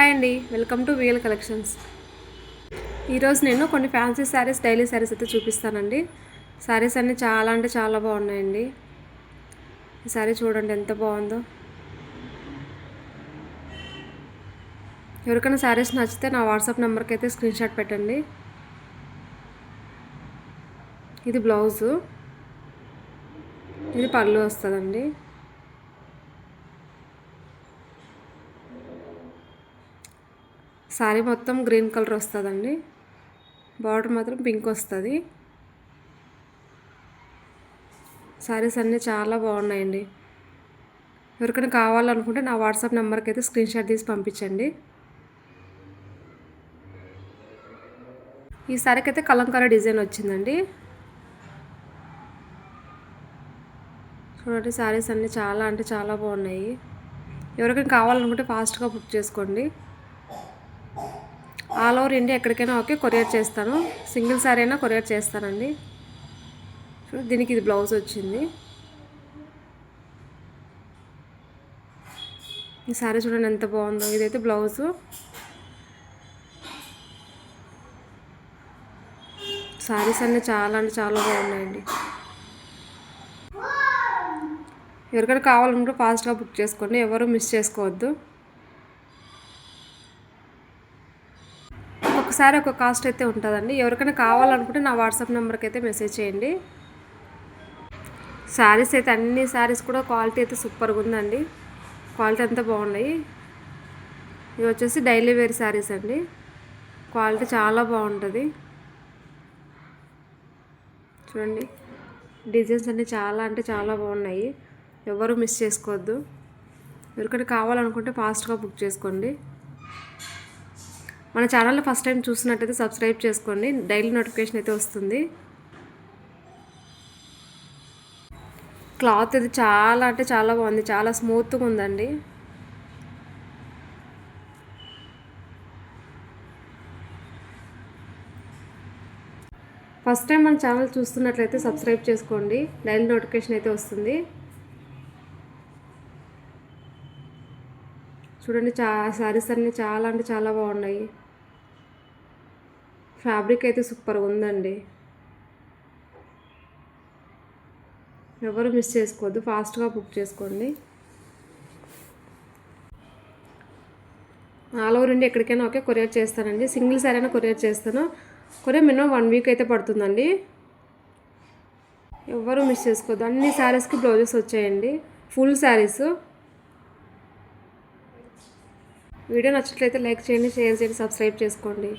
Hi అండి, welcome to VL collections. ఈరోజు నేను కొన్ని ఫ్యాన్సీ శారీస్, డైలీ శారీస్ అయితే చూపిస్తానండి. శారీస్ అన్నీ చాలా అంటే చాలా బాగున్నాయండి. ఈ శారీ చూడండి ఎంత బాగుందో. ఎవరికైనా శారీస్ నచ్చితే నా వాట్సాప్ నెంబర్కి అయితే స్క్రీన్ షాట్ పెట్టండి. ఇది బ్లౌజు, ఇది పళ్ళు వస్తుందండి. శారీ మొత్తం గ్రీన్ కలర్ వస్తుందండి. బార్డర్ మాత్రం పింక్ వస్తుంది. శారీస్ అన్నీ చాలా బాగున్నాయండి. ఎవరికైనా కావాలనుకుంటే నా వాట్సాప్ నెంబర్కి అయితే స్క్రీన్ షాట్ తీసి పంపించండి. ఈ శారీకి అయితే కలంకారీ డిజైన్ వచ్చిందండి. చూడండి, శారీస్ అన్నీ చాలా అంటే చాలా బాగున్నాయి. ఎవరికైనా కావాలనుకుంటే ఫాస్ట్గా బుక్ చేసుకోండి. ఆల్ ఓవర్ ఇండియా ఎక్కడికైనా ఓకే, కొరియర్ చేస్తాను. సింగిల్ శారీ అయినా కొరియర్ చేస్తానండి. దీనికి ఇది బ్లౌజ్ వచ్చింది. ఈ శారీ చూడండి ఎంత బాగుందో. ఇదైతే బ్లౌజు. శారీస్ అన్నీ చాలా అంటే చాలా బాగున్నాయండి. ఎవరికైనా కావాలనుకుంటే ఫాస్ట్గా బుక్ చేసుకోండి, ఎవరు మిస్ చేసుకోవద్దు. ఒకసారి ఒక కాస్ట్ అయితే ఉంటుందండి. ఎవరికైనా కావాలనుకుంటే నా వాట్సాప్ నెంబర్కి అయితే మెసేజ్ చేయండి. శారీస్ అయితే అన్ని శారీస్ కూడా క్వాలిటీ అయితే సూపర్గా ఉందండి. క్వాలిటీ అంతా బాగున్నాయి. ఇవి వచ్చేసి డైలీ వేర్ శారీస్ అండి. క్వాలిటీ చాలా బాగుంటుంది. చూడండి, డిజైన్స్ అన్నీ చాలా అంటే చాలా బాగున్నాయి. ఎవరు మిస్ చేసుకోవద్దు. ఎవరికైనా కావాలనుకుంటే ఫాస్ట్గా బుక్ చేసుకోండి. మన ఛానల్లో ఫస్ట్ టైం చూసినట్టయితే సబ్స్క్రైబ్ చేసుకోండి. డైలీ నోటిఫికేషన్ అయితే వస్తుంది. క్లాత్ ఇది చాలా అంటే చాలా బాగుంది. చాలా స్మూత్గా ఉందండి. ఫస్ట్ టైం మన ఛానల్ చూస్తున్నట్లయితే సబ్స్క్రైబ్ చేసుకోండి. డైలీ నోటిఫికేషన్ అయితే వస్తుంది. చూడండి, శారీస్ అన్నీ చాలా అంటే చాలా బాగున్నాయి. ఫ్యాబ్రిక్ అయితే సూపర్గా ఉందండి. ఎవరు మిస్ చేసుకోవద్దు, ఫాస్ట్గా బుక్ చేసుకోండి. ఆల్ ఓవర్ ఇండియా ఎక్కడికైనా ఓకే, కొరియర్ చేస్తానండి. సింగిల్ శారీ అయినా కొరియర్ చేస్తాను. కొరియర్ మినిమం 1 వీక్ అయితే పడుతుందండి. ఎవరు మిస్ చేసుకోవద్దు. అన్ని శారీస్కి బ్లౌజెస్ వచ్చాయండి, ఫుల్ శారీస్. వీడియో నచ్చినట్లయితే లైక్ చేయండి, షేర్ చేయండి, సబ్స్క్రైబ్ చేసుకోండి.